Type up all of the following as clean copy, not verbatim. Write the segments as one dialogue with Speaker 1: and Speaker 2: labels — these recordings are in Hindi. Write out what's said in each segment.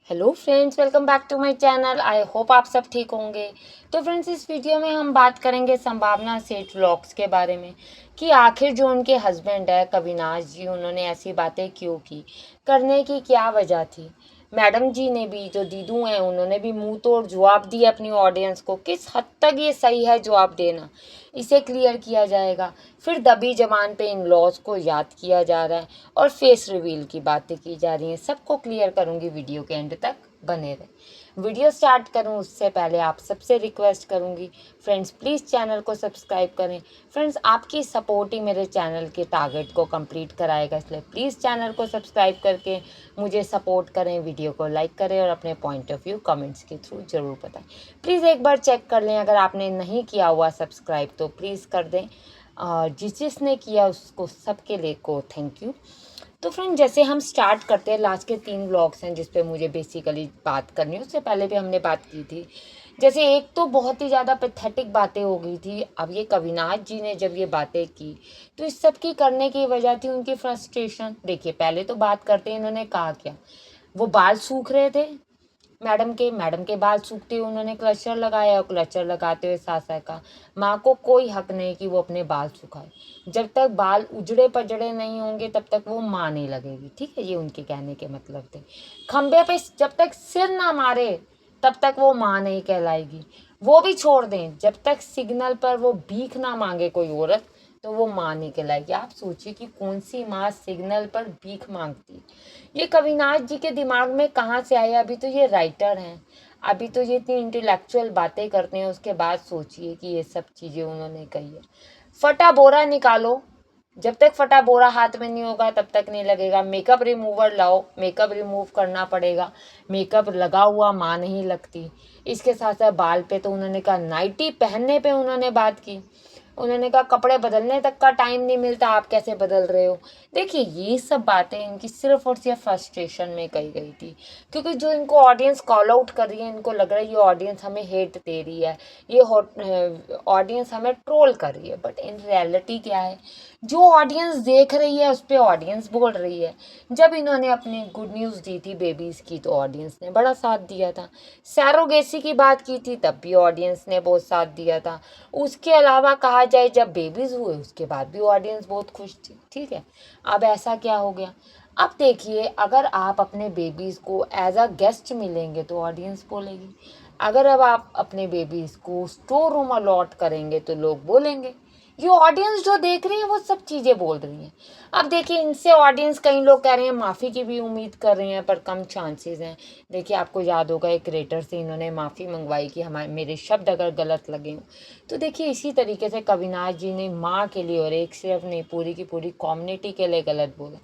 Speaker 1: Hello friends, welcome back to my channel. I hope आप सब ठीक होंगे। तो फ्रेंड्स, इस वीडियो में हम बात करेंगे संभावना सेठ व्लॉग्स के बारे में कि आखिर जो उनके हस्बैंड है कविनाश जी, उन्होंने ऐसी बातें क्यों की, करने की क्या वजह थी। मैडम जी ने भी, जो दीदू हैं, उन्होंने भी मुंह तोड़ जवाब दिया अपनी ऑडियंस को। किस हद तक ये सही है जवाब देना, इसे क्लियर किया जाएगा। फिर दबी जबान पे इन लॉज को याद किया जा रहा है और फेस रिवील की बातें की जा रही हैं। सबको क्लियर करूंगी, वीडियो के एंड तक बने रहे। वीडियो स्टार्ट करूं उससे पहले आप सबसे रिक्वेस्ट करूंगी, फ्रेंड्स प्लीज़ चैनल को सब्सक्राइब करें। फ्रेंड्स, आपकी सपोर्ट ही मेरे चैनल के टारगेट को कंप्लीट कराएगा, इसलिए प्लीज़ चैनल को सब्सक्राइब करके मुझे सपोर्ट करें, वीडियो को लाइक करें और अपने पॉइंट ऑफ व्यू कमेंट्स के थ्रू ज़रूर बताएं। प्लीज़ एक बार चेक कर लें, अगर आपने नहीं किया हुआ सब्सक्राइब तो प्लीज़ कर दें। जिसने किया उसको सबके लिए को थैंक यू। तो फ्रेंड, जैसे हम स्टार्ट करते हैं, लास्ट के 3 व्लॉग्स हैं जिस पे मुझे बेसिकली बात करनी है। उससे पहले भी हमने बात की थी। जैसे एक तो बहुत ही ज़्यादा पैथेटिक बातें हो गई थी। अब ये कविनाश जी ने जब ये बातें की तो इस सब की करने की वजह थी उनकी फ्रस्ट्रेशन। देखिए, पहले तो बात करते हैं इन्होंने कहा क्या। वो बाल सूख रहे थे मैडम के बाल सूखते हुए उन्होंने क्लचर लगाया और क्लचर लगाते हुए सासा का माँ को कोई हक नहीं कि वो अपने बाल सुखाए। जब तक बाल उजड़े पजड़े नहीं होंगे तब तक वो माँ नहीं लगेगी। ठीक है, ये उनके कहने के मतलब थे। खंबे पे जब तक सिर ना मारे तब तक वो माँ नहीं कहलाएगी। वो भी छोड़ दें, जब तक सिग्नल पर वो भीख ना मांगे कोई औरत तो वो माँ नहीं कहलाएगी। आप सोचिए कि कौन सी माँ सिग्नल पर भीख मांगती। ये कविनाश जी के दिमाग में कहाँ से आया। अभी तो ये राइटर हैं, अभी तो ये इतनी इंटेलेक्चुअल बातें करते हैं, उसके बाद सोचिए कि ये सब चीज़ें उन्होंने कही है। फटा बोरा निकालो, जब तक फटा बोरा हाथ में नहीं होगा तब तक नहीं लगेगा। मेकअप रिमूवर लाओ, मेकअप रिमूव करना पड़ेगा। मेकअप लगा हुआ माँ नहीं लगती। इसके साथ साथ बाल पे तो उन्होंने कहा, नाइटी पहनने पे उन्होंने बात की। उन्होंने कहा कपड़े बदलने तक का टाइम नहीं मिलता, आप कैसे बदल रहे हो। देखिए, ये सब बातें इनकी सिर्फ और सिर्फ फ्रस्ट्रेशन में कही गई थी, क्योंकि जो इनको ऑडियंस कॉल आउट कर रही है, इनको लग रहा है ये ऑडियंस हमें हेट दे रही है, ये ऑडियंस हमें ट्रोल कर रही है। बट इन रियलिटी क्या है, जो ऑडियंस देख रही है उस पर ऑडियंस बोल रही है। जब इन्होंने अपनी गुड न्यूज़ दी थी बेबीज़ की तो ऑडियंस ने बड़ा साथ दिया था। सैरोगेसी की बात की थी तब भी ऑडियंस ने बहुत साथ दिया था। उसके अलावा कहा जाए, जब बेबीज़ हुए उसके बाद भी ऑडियंस बहुत खुश थी। ठीक है, अब ऐसा क्या हो गया। अब देखिए, अगर आप अपने बेबीज़ को एज अ गेस्ट मिलेंगे तो ऑडियंस बोलेगी। अगर अब आप अपने बेबीज़ को स्टोर रूम अलॉट करेंगे तो लोग बोलेंगे। ये ऑडियंस जो देख रही है वो सब चीज़ें बोल रही हैं। अब देखिए, इनसे ऑडियंस, कई लोग कह रहे हैं माफ़ी की भी उम्मीद कर रहे हैं, पर कम चांसेस हैं। देखिए, आपको याद होगा एक क्रिएटर से इन्होंने माफ़ी मंगवाई कि हमारे मेरे शब्द अगर गलत लगे हों। तो देखिए, इसी तरीके से कविनाश जी ने माँ के लिए, और एक सिर्फ नहीं, पूरी की पूरी कम्युनिटी के लिए गलत बोला।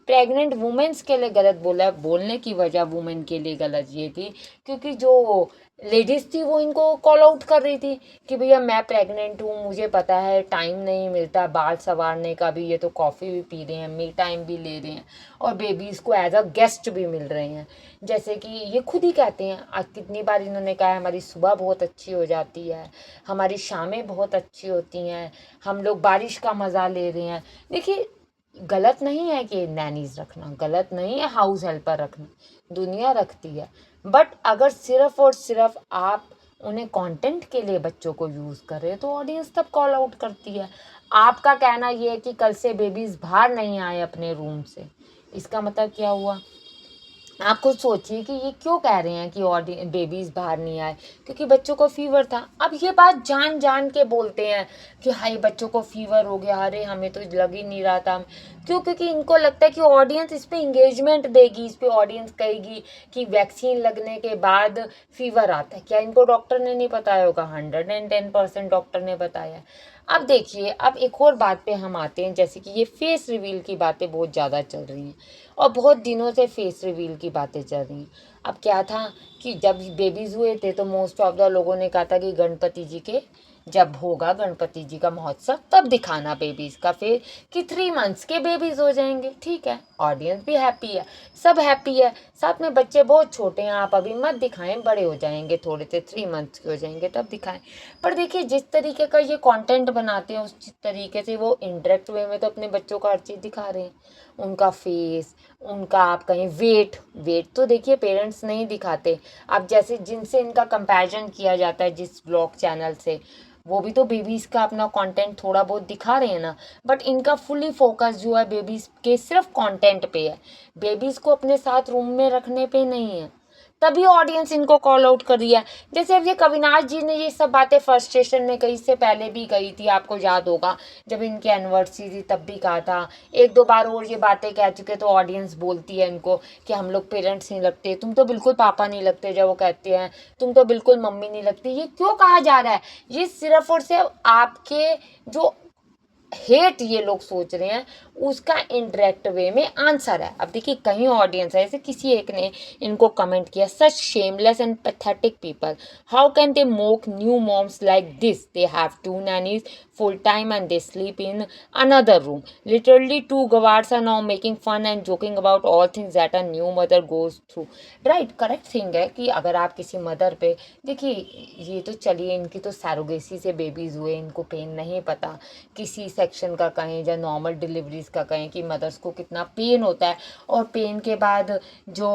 Speaker 1: प्रेग्नेंट वुमेन्स के लिए गलत बोला। बोलने की वजह वुमेन के लिए गलत ये थी क्योंकि जो लेडीज़ थी वो इनको कॉल आउट कर रही थी कि भैया मैं प्रेग्नेंट हूँ, मुझे पता है टाइम नहीं मिलता बाल संवारने का भी, ये तो कॉफ़ी भी पी रहे हैं, मी टाइम भी ले रहे हैं और बेबीज़ को एज अ गेस्ट भी मिल रहे हैं। जैसे कि ये खुद ही कहते हैं, आज कितनी बार इन्होंने कहा है हमारी सुबह बहुत अच्छी हो जाती है, हमारी शामें बहुत अच्छी होती हैं, हम लोग बारिश का मज़ा ले रहे हैं। देखिए, गलत नहीं है कि नैनीज रखना, गलत नहीं है हाउस हेल्पर रखना, दुनिया रखती है। बट अगर सिर्फ और सिर्फ आप उन्हें कंटेंट के लिए बच्चों को यूज़ कर रहे हैं तो ऑडियंस तब कॉल आउट करती है। आपका कहना ये है कि कल से बेबीज़ बाहर नहीं आए अपने रूम से, इसका मतलब क्या हुआ। आप खुद सोचिए कि ये क्यों कह रहे हैं कि बेबीज़ बाहर नहीं आए, क्योंकि बच्चों को फीवर था। अब ये बात जान जान के बोलते हैं कि हाय बच्चों को फीवर हो गया, अरे हमें तो लग ही नहीं रहा था। क्यों? क्योंकि इनको लगता है कि ऑडियंस इस पर इंगेजमेंट देगी, इस पर ऑडियंस कहेगी कि वैक्सीन लगने के बाद फीवर आता है। क्या इनको डॉक्टर ने नहीं बताया होगा? 110% डॉक्टर ने बताया। अब देखिए, अब एक और बात पे हम आते हैं, जैसे कि ये फेस रिवील की बातें बहुत ज़्यादा चल रही हैं और बहुत दिनों से फेस रिवील की बातें चल रही हैं। अब क्या था कि जब बेबीज़ हुए थे तो मोस्ट ऑफ द लोगों ने कहा था कि गणपति जी के जब होगा गणपति जी का महोत्सव तब दिखाना बेबीज़ का फेस, कि 3 मंथ्स के बेबीज़ हो जाएंगे। ठीक है, ऑडियंस भी हैप्पी है, सब हैप्पी है, साथ में बच्चे बहुत छोटे हैं, आप अभी मत दिखाएं, बड़े हो जाएंगे थोड़े से, 3 मंथ्स के हो जाएंगे तब दिखाएं। पर देखिए, जिस तरीके का ये कंटेंट बनाते हैं उस तरीके से वो इनडायरेक्ट वे में तो अपने बच्चों को हर चीज़ दिखा रहे हैं। उनका फेस, उनका आप कहें वेट, वेट तो देखिए पेरेंट्स नहीं दिखाते। अब जैसे जिनसे इनका कंपैरिजन किया जाता है जिस ब्लॉग चैनल से, वो भी तो बेबीज़ का अपना कंटेंट थोड़ा बहुत दिखा रहे हैं ना, बट इनका फुली फोकस जो है बेबीज़ के सिर्फ कंटेंट पे है, बेबीज़ को अपने साथ रूम में रखने पे नहीं है। तभी ऑडियंस इनको कॉल आउट कर दिया है। जैसे अब ये कविनाश जी ने ये सब बातें फ्रस्ट्रेशन में कही, इससे पहले भी कही थी, आपको याद होगा जब इनकी एनिवर्सरी थी तब भी कहा था, एक दो बार और ये बातें कह चुके, तो ऑडियंस बोलती है इनको कि हम लोग पेरेंट्स नहीं लगते, तुम तो बिल्कुल पापा नहीं लगते, जब वो कहते हैं तुम तो बिल्कुल मम्मी नहीं लगती। ये क्यों कहा जा रहा है? ये सिर्फ और सिर्फ आपके जो हेट ये लोग सोच रहे हैं उसका इनडायरेक्ट वे में आंसर है। अब देखिए कहीं ऑडियंस है, ऐसे किसी एक ने इनको कमेंट किया, such shameless and pathetic people, how can they mock new moms like this, they have two nannies full time and they sleep in another room. Literally two gawards are now making fun and joking about all things that a new mother goes through. Right, correct thing है कि अगर आप किसी मदर पे, देखिए ये तो चलिए इनकी तो सैरोगेसी से बेबीज़ हुए, इनको पेन नहीं पता, किसी सेक्शन का कहें या नॉर्मल डिलीवरीज का कहें कि मदर्स को कितना पेन होता है, और पेन के बाद जो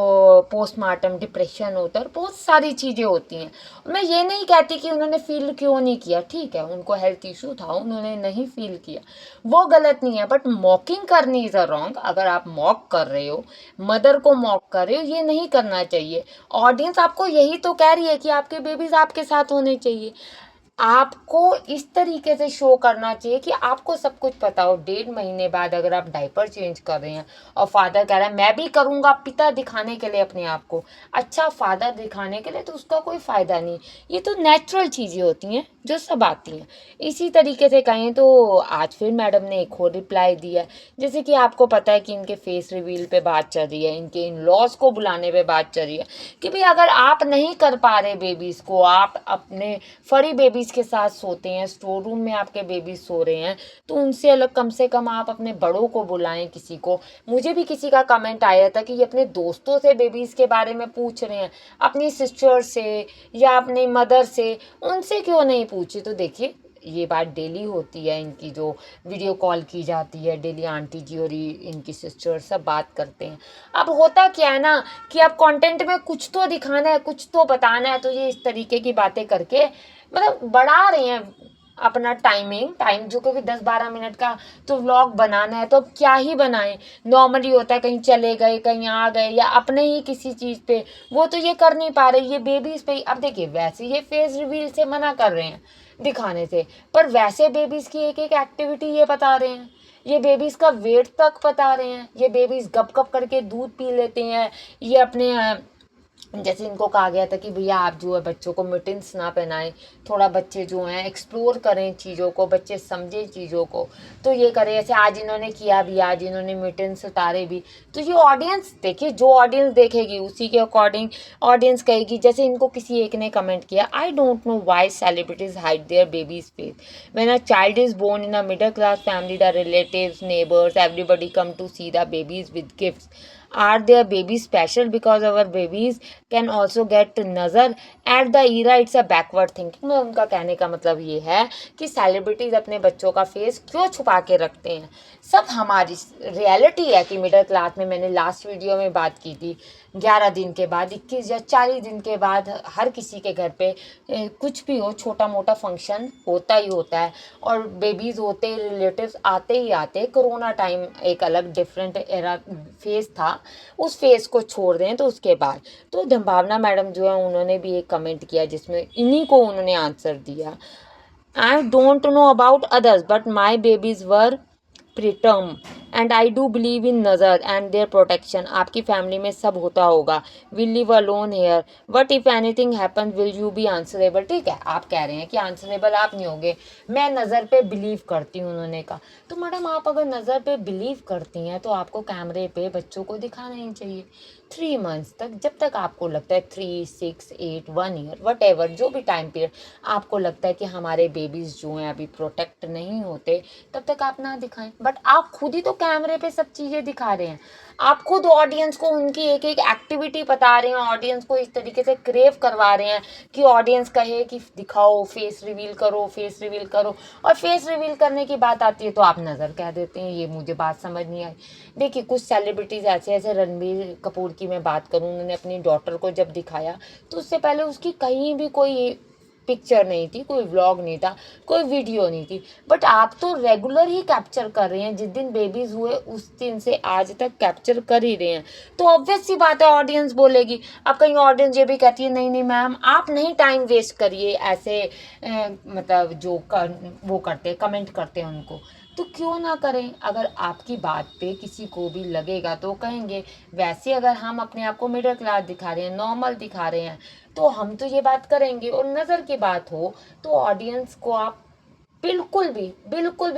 Speaker 1: पोस्टमार्टम डिप्रेशन होता है, बहुत सारी चीज़ें होती हैं। मैं ये नहीं कहती कि उन्होंने फील क्यों नहीं किया, ठीक है उनको हेल्थ इशू था, उन्होंने नहीं फील किया, वो गलत नहीं है, बट मॉकिंग करनी इज़ अ रॉन्ग। अगर आप मॉक कर रहे हो, मदर को मॉक कर रहे हो, ये नहीं करना चाहिए। ऑडियंस आपको यही तो कह रही है कि आपके बेबीज आपके साथ होने चाहिए। आपको इस तरीके से शो करना चाहिए कि आपको सब कुछ पता हो। 1.5 महीने बाद अगर आप डायपर चेंज कर रहे हैं और फादर कह रहा है मैं भी करूँगा, पिता दिखाने के लिए अपने आप को, अच्छा फादर दिखाने के लिए, तो उसका कोई फ़ायदा नहीं। ये तो नेचुरल चीज़ें होती हैं जो सब आती हैं। इसी तरीके से कहें तो आज फिर मैडम ने एक और रिप्लाई दिया है। जैसे कि आपको पता है कि इनके फेस रिवील पे बात चल रही है, इनके इन लॉज को बुलाने पे बात चल रही है कि भाई अगर आप नहीं कर पा रहे बेबीज़ को, आप अपने फरी बेबीज़ के साथ सोते हैं, स्टोर रूम में आपके बेबीज़ सो रहे हैं, तो उनसे अलग कम से कम आप अपने बड़ों को बुलाएं, किसी को। मुझे भी किसी का कमेंट आया था कि ये अपने दोस्तों से बेबीज़ के बारे में पूछ रहे हैं, अपनी सिस्टर से या अपनी मदर से, उनसे क्यों नहीं पूछे। तो देखिए ये बात डेली होती है इनकी, जो वीडियो कॉल की जाती है डेली, आंटी जी और इनकी सिस्टर सब बात करते हैं। अब होता क्या है ना कि अब कंटेंट में कुछ तो दिखाना है, कुछ तो बताना है, तो ये इस तरीके की बातें करके मतलब बढ़ा रहे हैं अपना टाइम जो क्योंकि 10-12 मिनट का तो व्लॉग बनाना है, तो अब क्या ही बनाएं। नॉर्मली होता है कहीं चले गए, कहीं आ गए, या अपने ही किसी चीज़ पे, वो तो ये कर नहीं पा रहे, ये बेबीज़ पे। अब देखिए वैसे ये फेस रिवील से मना कर रहे हैं दिखाने से, पर वैसे बेबीज़ की एक एक एक्टिविटी ये बता रहे हैं, ये बेबीज़ का वेट तक बता रहे हैं, ये बेबीज़ गप गप करके दूध पी लेते हैं, ये अपने जैसे इनको कहा गया था कि भैया आप जो है बच्चों को मिटेंस ना पहनाएं, थोड़ा बच्चे जो हैं एक्सप्लोर करें चीज़ों को, बच्चे समझें चीज़ों को, तो ये करें। ऐसे आज इन्होंने किया भी, आज इन्होंने मिटेंस उतारे भी। तो ये ऑडियंस देखिए, जो ऑडियंस देखेगी उसी के अकॉर्डिंग ऑडियंस कहेगी। जैसे इनको किसी एक ने कमेंट किया, I don't know why celebrities hide their babies face when a child is born in a middle class family, the relatives, neighbours, everybody come to see the babies with gifts. Are their babies special because our babies can also get नज़र at the era? It's a backward thinking। में उनका कहने का मतलब ये है कि सेलिब्रिटीज़ अपने बच्चों का फेस क्यों छुपा के रखते हैं। सब हमारी रियलिटी है कि मिडिल क्लास में, मैंने लास्ट वीडियो में बात की थी, 11 दिन के बाद, 21 या 40 दिन के बाद हर किसी के घर पे कुछ भी हो, छोटा मोटा फंक्शन होता ही होता है, और बेबीज़ होते, रिलेटिव्स आते ही आते। कोरोना टाइम एक अलग डिफरेंट एरा फेस था, उस फेस को छोड़ दें तो उसके बाद। तो भावना मैडम जो है उन्होंने भी एक कमेंट किया जिसमें इन्हीं को उन्होंने आंसर दिया, I don't know about others but my babies were preterm and I do believe in नज़र एंड देयर प्रोटेक्शन। आपकी फैमिली में सब होता होगा, will live alone here, but if anything happen will you be answerable. ठीक है, आप कह रहे हैं कि आंसरेबल आप नहीं होंगे, मैं नज़र पे बिलीव करती हूँ, उन्होंने कहा। तो मैडम आप अगर नज़र पे बिलीव करती हैं तो आपको कैमरे पे बच्चों को दिखाना ही चाहिए 3 मंथ्स तक, जब तक आपको लगता है 3, 6, 8, 1 ईयर, वट एवर, जो भी टाइम पीरियड आपको लगता है कि हमारे बेबीज़ जो हैं अभी प्रोटेक्ट नहीं होते, तब तक आप ना दिखाएं। बट आप खुद ही तो कैमरे पे सब चीज़ें दिखा रहे हैं, आप खुद ऑडियंस को उनकी एक एक एक्टिविटी बता रहे हैं, ऑडियंस को इस तरीके से क्रेव करवा रहे हैं कि ऑडियंस कहे कि दिखाओ, फेस रिवील करो, फेस रिवील करो। और फेस रिवील करने की बात आती है तो आप नज़र कह देते हैं। ये मुझे बात समझ नहीं आई। देखिए, कुछ सेलिब्रिटीज़ ऐसे ऐसे, रणबीर कपूर की मैं बात करूँ, उन्होंने अपनी डॉटर को जब दिखाया तो उससे पहले उसकी कहीं भी कोई पिक्चर नहीं थी, कोई व्लॉग नहीं था, कोई वीडियो नहीं थी। बट आप तो रेगुलर ही कैप्चर कर रहे हैं, जिस दिन बेबीज हुए उस दिन से आज तक कैप्चर कर ही रहे हैं। तो ऑब्वियस सी बात है ऑडियंस बोलेगी। अब कहीं ऑडियंस ये भी कहती है नहीं नहीं मैम, आप नहीं टाइम वेस्ट करिए ऐसे मतलब जो वो करते हैं, कमेंट करते हैं उनको, तो क्यों ना करें। अगर आपकी बात पे किसी को भी लगेगा तो कहेंगे। वैसे अगर हम अपने आप को मिडिल क्लास दिखा रहे हैं, नॉर्मल दिखा रहे हैं, तो हम तो ये बात करेंगे। और नज़र की बात हो तो ऑडियंस को आप बिल्कुल भी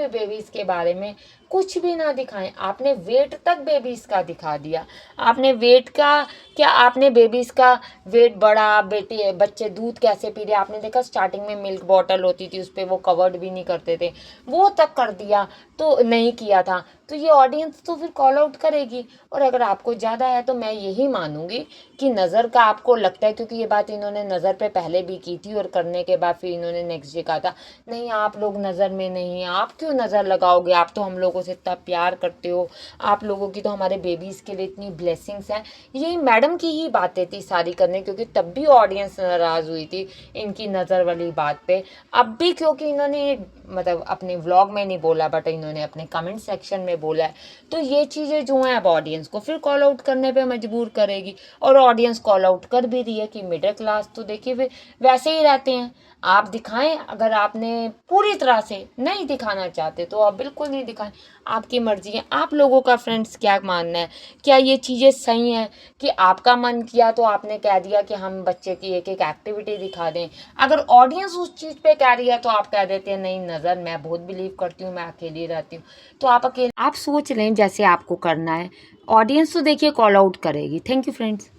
Speaker 1: बेबीज के बारे में कुछ भी ना दिखाएं। आपने वेट तक बेबीज का दिखा दिया। आपने वेट का क्या, आपने बेबीज का वेट बढ़ा, बच्चे दूध कैसे पी रहे, आपने देखा स्टार्टिंग में मिल्क बॉटल होती थी उस पर वो कवर्ड भी नहीं करते थे, वो तक कर दिया, तो नहीं किया था। तो ये ऑडियंस तो फिर कॉल आउट करेगी। और अगर आपको ज़्यादा है तो मैं यही मानूंगी कि नज़र का आपको लगता है, क्योंकि ये बात इन्होंने नज़र पे पहले भी की थी और करने के बाद फिर इन्होंने नेक्स्ट डे कहा था नहीं आप लोग नज़र में नहीं, आप क्यों नज़र लगाओगे, आप तो हम लोगों से इतना प्यार करते हो, आप लोगों की तो हमारे बेबीज़ के लिए इतनी ब्लेसिंग्स हैं। यही मैडम की ही बातें थी सारी करने, क्योंकि तब भी ऑडियंस नाराज़ हुई थी इनकी नज़र वाली बात पे। अब भी क्योंकि इन्होंने मतलब अपने व्लॉग में नहीं बोला बट इन्होंने अपने कमेंट सेक्शन में बोला है, तो ये चीज़ें जो हैं अब ऑडियंस को फिर कॉल आउट करने पे मजबूर करेगी। और ऑडियंस कॉल आउट कर भी रही है कि मिडिल क्लास तो देखिए वे वैसे ही रहते हैं। आप दिखाएं, अगर आपने पूरी तरह से नहीं दिखाना चाहते तो आप बिल्कुल नहीं दिखाएं, आपकी मर्जी है। आप लोगों का फ्रेंड्स क्या मानना है, क्या ये चीज़ें सही हैं कि आपका मन किया तो आपने कह दिया कि हम बच्चे की एक एक एक्टिविटी दिखा दें। अगर ऑडियंस उस चीज़ पे कह रही है तो आप कह देते हैं नहीं नज़र, मैं बहुत बिलीव करती हूँ, मैं अकेली रहती हूँ। तो आप अकेले आप सोच लें जैसे आपको करना है। ऑडियंस तो देखिए कॉल आउट करेगी। Thank you friends.